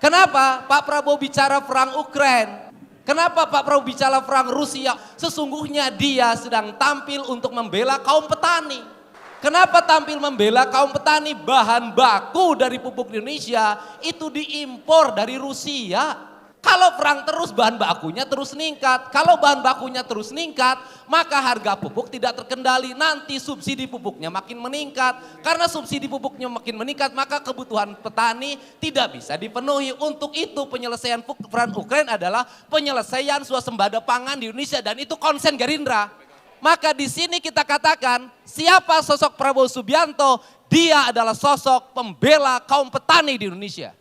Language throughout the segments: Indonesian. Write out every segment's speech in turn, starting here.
Kenapa Pak Prabowo bicara perang Ukraina? Kenapa Pak Prabowo bicara perang Rusia? Sesungguhnya dia sedang tampil untuk membela kaum petani. Kenapa tampil membela kaum petani? Bahan baku dari pupuk Indonesia itu diimpor dari Rusia. Kalau perang terus bahan bakunya terus meningkat. Kalau bahan bakunya terus meningkat, maka harga pupuk tidak terkendali. Nanti subsidi pupuknya makin meningkat. Karena subsidi pupuknya makin meningkat, maka kebutuhan petani tidak bisa dipenuhi. Untuk itu penyelesaian perang Ukraina adalah penyelesaian swasembada pangan di Indonesia, dan itu konsen Gerindra. Maka di sini kita katakan, siapa sosok Prabowo Subianto? Dia adalah sosok pembela kaum petani di Indonesia.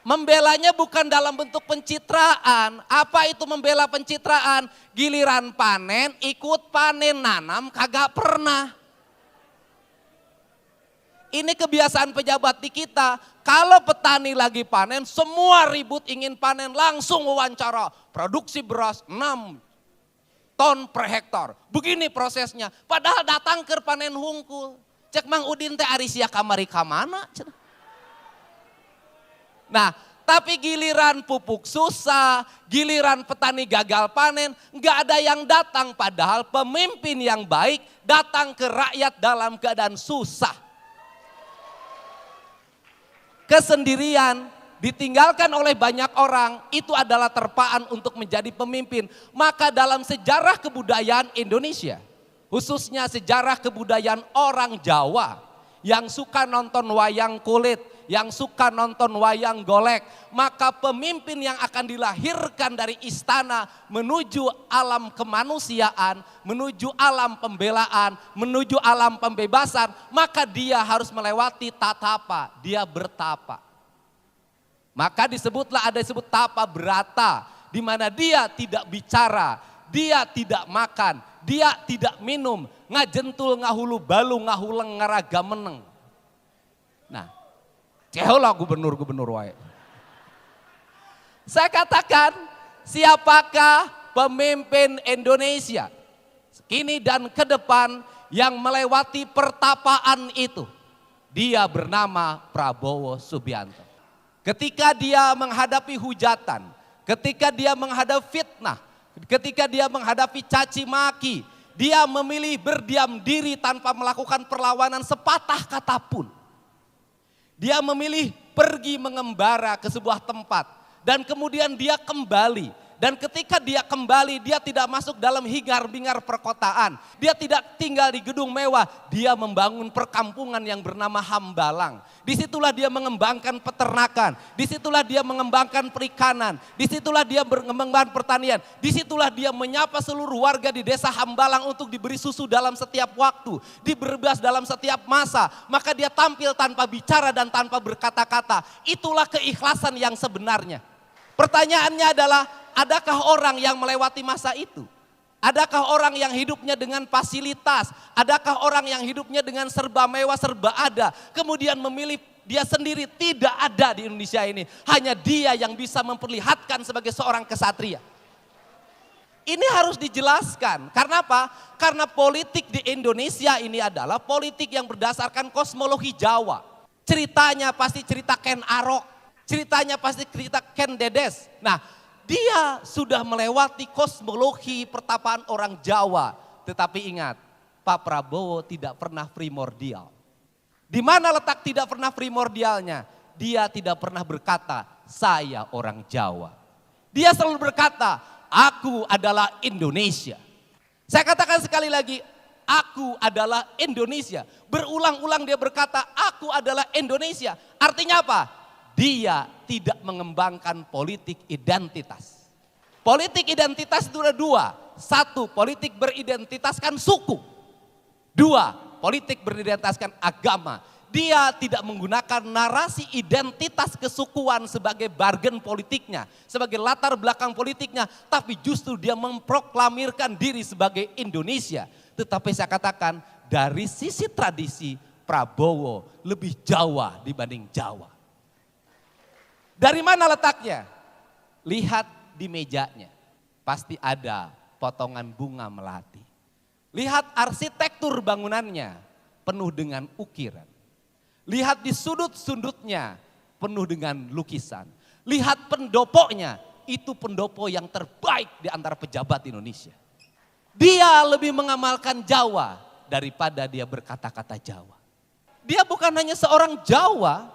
Membelanya bukan dalam bentuk pencitraan. Apa itu membela pencitraan? Giliran panen, ikut panen, nanam kagak pernah. Ini kebiasaan pejabat di kita. Kalau petani lagi panen, semua ribut ingin panen, langsung wawancara. Produksi beras 6 ton per hektar. Begini prosesnya. Padahal datang ke panen hungkul. Cek Mang Udin teh Arisia kamari kamana. Nah, tapi giliran pupuk susah, giliran petani gagal panen, nggak ada yang datang. Padahal pemimpin yang baik datang ke rakyat dalam keadaan susah. Kesendirian, ditinggalkan oleh banyak orang, itu adalah terpaan untuk menjadi pemimpin. Maka dalam sejarah kebudayaan Indonesia, khususnya sejarah kebudayaan orang Jawa, yang suka nonton wayang kulit, yang suka nonton wayang golek, maka pemimpin yang akan dilahirkan dari istana menuju alam kemanusiaan, menuju alam pembelaan, menuju alam pembebasan, maka dia harus melewati tatapa, dia bertapa. Maka disebutlah, ada disebut tapa berata, di mana dia tidak bicara, dia tidak makan, dia tidak minum, ngajentul ngahulu balu ngahuleng ngaraga meneng. Nah, ceholah gubernur-gubernur wae. Saya katakan, siapakah pemimpin Indonesia kini dan ke depan yang melewati pertapaan itu? Dia bernama Prabowo Subianto. Ketika dia menghadapi hujatan, ketika dia menghadapi fitnah, ketika dia menghadapi caci maki, dia memilih berdiam diri tanpa melakukan perlawanan sepatah kata pun. Dia memilih pergi mengembara ke sebuah tempat dan kemudian dia kembali. Dan ketika dia kembali, dia tidak masuk dalam hingar-bingar perkotaan. Dia tidak tinggal di gedung mewah, dia membangun perkampungan yang bernama Hambalang. Disitulah dia mengembangkan peternakan, disitulah dia mengembangkan perikanan, disitulah dia mengembangkan pertanian. Disitulah dia menyapa seluruh warga di desa Hambalang untuk diberi susu dalam setiap waktu, dibebas dalam setiap masa. Maka dia tampil tanpa bicara dan tanpa berkata-kata. Itulah keikhlasan yang sebenarnya. Pertanyaannya adalah, adakah orang yang melewati masa itu? Adakah orang yang hidupnya dengan fasilitas? Adakah orang yang hidupnya dengan serba mewah, serba ada? Kemudian memilih dia sendiri? Tidak ada di Indonesia ini. Hanya dia yang bisa memperlihatkan sebagai seorang kesatria. Ini harus dijelaskan. Karena apa? Karena politik di Indonesia ini adalah politik yang berdasarkan kosmologi Jawa. Ceritanya pasti cerita Ken Arok. Ceritanya pasti cerita Ken Dedes. Nah, dia sudah melewati kosmologi pertapaan orang Jawa. Tetapi ingat, Pak Prabowo tidak pernah primordial. Di mana letak tidak pernah primordialnya? Dia tidak pernah berkata, saya orang Jawa. Dia selalu berkata, aku adalah Indonesia. Saya katakan sekali lagi, aku adalah Indonesia. Berulang-ulang dia berkata, aku adalah Indonesia. Artinya apa? Dia tidak mengembangkan politik identitas. Politik identitas itu ada dua. Satu, politik beridentitaskan suku. Dua, politik beridentitaskan agama. Dia tidak menggunakan narasi identitas kesukuan sebagai bargain politiknya, sebagai latar belakang politiknya, tapi justru dia memproklamirkan diri sebagai Indonesia. Tetapi saya katakan, dari sisi tradisi, Prabowo lebih Jawa dibanding Jawa. Dari mana letaknya? Lihat di mejanya, pasti ada potongan bunga melati. Lihat arsitektur bangunannya, penuh dengan ukiran. Lihat di sudut-sudutnya, penuh dengan lukisan. Lihat pendopoknya, itu pendopo yang terbaik di antara pejabat Indonesia. Dia lebih mengamalkan Jawa daripada dia berkata-kata Jawa. Dia bukan hanya seorang Jawa,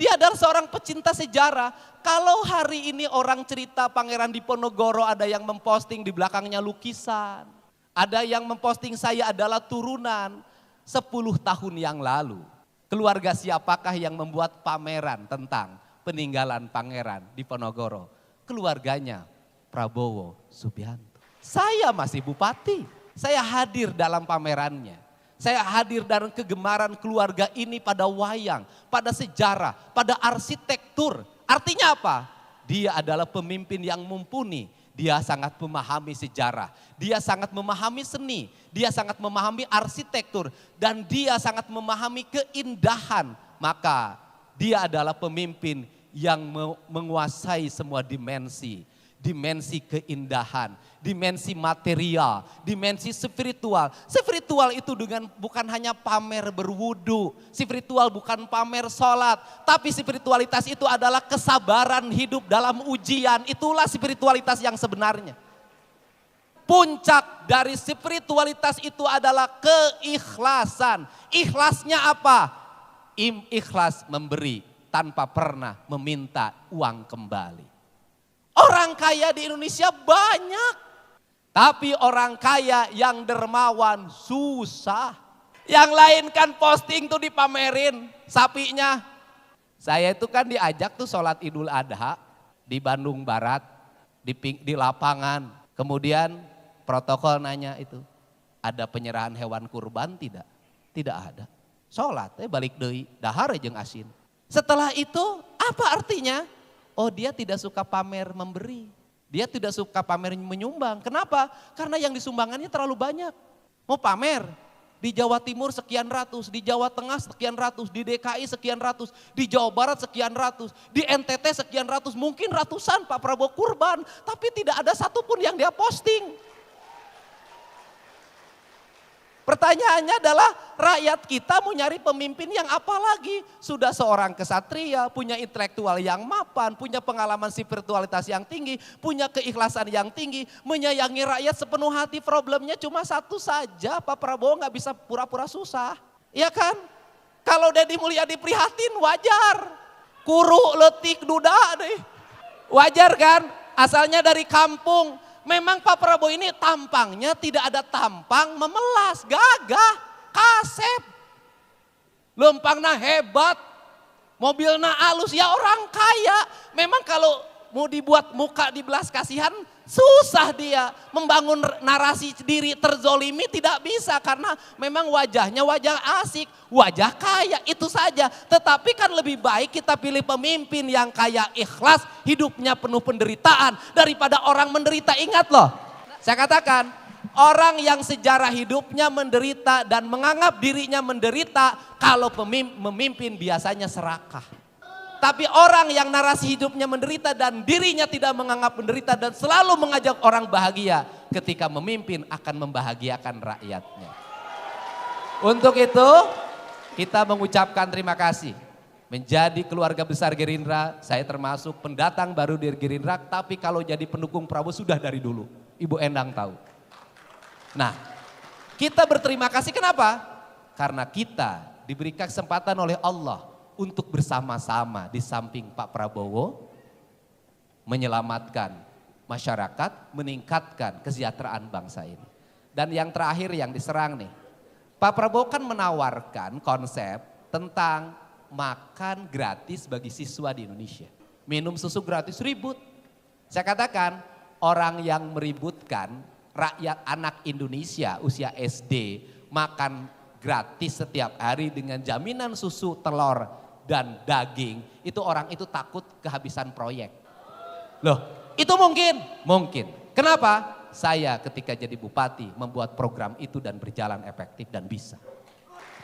dia adalah seorang pecinta sejarah. Kalau hari ini orang cerita Pangeran Diponegoro, ada yang memposting di belakangnya lukisan. Ada yang memposting saya adalah turunan 10 tahun yang lalu. Keluarga siapakah yang membuat pameran tentang peninggalan Pangeran Diponegoro? Keluarganya Prabowo Subianto. Saya masih bupati, saya hadir dalam pamerannya. Saya hadir dalam kegemaran keluarga ini pada wayang, pada sejarah, pada arsitektur. Artinya apa? Dia adalah pemimpin yang mumpuni. Dia sangat memahami sejarah, dia sangat memahami seni, dia sangat memahami arsitektur, dan dia sangat memahami keindahan. Maka dia adalah pemimpin yang menguasai semua dimensi. Dimensi keindahan, dimensi material, dimensi spiritual. Spiritual itu dengan bukan hanya pamer berwudu, spiritual bukan pamer sholat, tapi spiritualitas itu adalah kesabaran hidup dalam ujian. Itulah spiritualitas yang sebenarnya. Puncak dari spiritualitas itu adalah keikhlasan. Ikhlasnya apa? Ikhlas memberi tanpa pernah meminta uang kembali. Orang kaya di Indonesia banyak, tapi orang kaya yang dermawan susah. Yang lain kan posting tuh dipamerin sapinya. Saya itu kan diajak tuh sholat Idul Adha di Bandung Barat, di lapangan. Kemudian protokol nanya itu, ada penyerahan hewan kurban tidak? Tidak ada. Sholat balik deui, dahar jeung asin. Setelah itu apa artinya? Oh, dia tidak suka pamer memberi. Dia tidak suka pamer menyumbang. Kenapa? Karena yang disumbangannya terlalu banyak. Mau pamer di Jawa Timur sekian ratus, di Jawa Tengah sekian ratus, di DKI sekian ratus, di Jawa Barat sekian ratus, di NTT sekian ratus, mungkin ratusan Pak Prabowo kurban, tapi tidak ada satupun yang dia posting. Pertanyaannya adalah rakyat kita mau nyari pemimpin yang apa lagi? Sudah seorang kesatria, punya intelektual yang mapan, punya pengalaman spiritualitas yang tinggi, punya keikhlasan yang tinggi, menyayangi rakyat sepenuh hati. Problemnya cuma satu saja, Pak Prabowo nggak bisa pura-pura susah. Iya kan? Kalau Deddy Mulyadi prihatin wajar. Kuru, letik, duda deh. Wajar kan? Asalnya dari kampung. Memang Pak Prabowo ini tampangnya tidak ada tampang memelas, gagah, kasep. Lempangnya hebat, mobilnya halus, ya orang kaya. Memang kalau mau dibuat muka dibelas kasihan, susah dia membangun narasi diri terzolimi, tidak bisa karena memang wajahnya wajah asik, wajah kaya, itu saja. Tetapi kan lebih baik kita pilih pemimpin yang kaya ikhlas, hidupnya penuh penderitaan daripada orang menderita. Ingat loh, saya katakan orang yang sejarah hidupnya menderita dan menganggap dirinya menderita, kalau memimpin biasanya serakah. Tapi orang yang narasi hidupnya menderita dan dirinya tidak menganggap menderita dan selalu mengajak orang bahagia, ketika memimpin akan membahagiakan rakyatnya. Untuk itu kita mengucapkan terima kasih. Menjadi keluarga besar Gerindra, saya termasuk pendatang baru di Gerindra, tapi kalau jadi pendukung Prabowo sudah dari dulu. Ibu Endang tahu. Nah, kita berterima kasih kenapa? Karena kita diberi kesempatan oleh Allah untuk bersama-sama di samping Pak Prabowo menyelamatkan masyarakat, meningkatkan kesejahteraan bangsa ini. Dan yang terakhir yang diserang nih, Pak Prabowo kan menawarkan konsep tentang makan gratis bagi siswa di Indonesia. Minum susu gratis, ribut. Saya katakan orang yang meributkan rakyat anak Indonesia usia SD makan gratis setiap hari dengan jaminan susu, telur, dan daging, itu orang itu takut kehabisan proyek. Loh, itu mungkin? Mungkin. Kenapa? Saya ketika jadi bupati membuat program itu dan berjalan efektif dan bisa.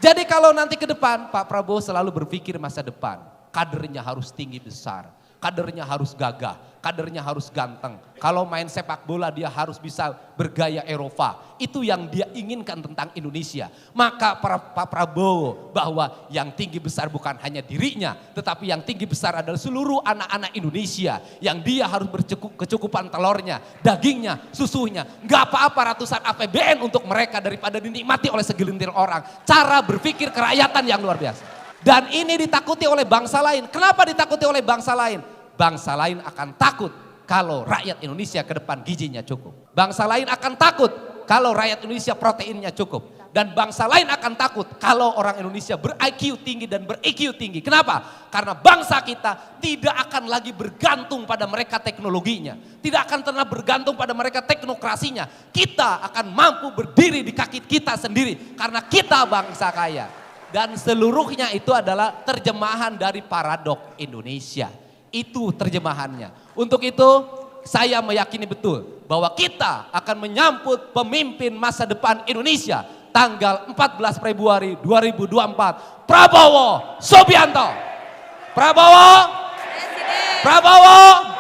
Jadi kalau nanti ke depan Pak Prabowo selalu berpikir masa depan, kadernya harus tinggi besar, Kadernya harus gagah, kadernya harus ganteng. Kalau main sepak bola dia harus bisa bergaya Eropa. Itu yang dia inginkan tentang Indonesia. Maka Pak Prabowo bahwa yang tinggi besar bukan hanya dirinya, tetapi yang tinggi besar adalah seluruh anak-anak Indonesia. Yang dia harus berkecukupan telurnya, dagingnya, susunya. Gak apa-apa ratusan APBN untuk mereka daripada dinikmati oleh segelintir orang. Cara berpikir kerakyatan yang luar biasa. Dan ini ditakuti oleh bangsa lain. Kenapa ditakuti oleh bangsa lain? Bangsa lain akan takut kalau rakyat Indonesia ke depan gizinya cukup. Bangsa lain akan takut kalau rakyat Indonesia proteinnya cukup. Dan bangsa lain akan takut kalau orang Indonesia ber-IQ tinggi dan ber-EQ tinggi. Kenapa? Karena bangsa kita tidak akan lagi bergantung pada mereka teknologinya. Tidak akan pernah bergantung pada mereka teknokrasinya. Kita akan mampu berdiri di kaki kita sendiri. Karena kita bangsa kaya. Dan seluruhnya itu adalah terjemahan dari paradok Indonesia. Itu terjemahannya. Untuk itu saya meyakini betul bahwa kita akan menyambut pemimpin masa depan Indonesia tanggal 14 Februari 2024. Prabowo Subianto. Prabowo. Presiden. Prabowo.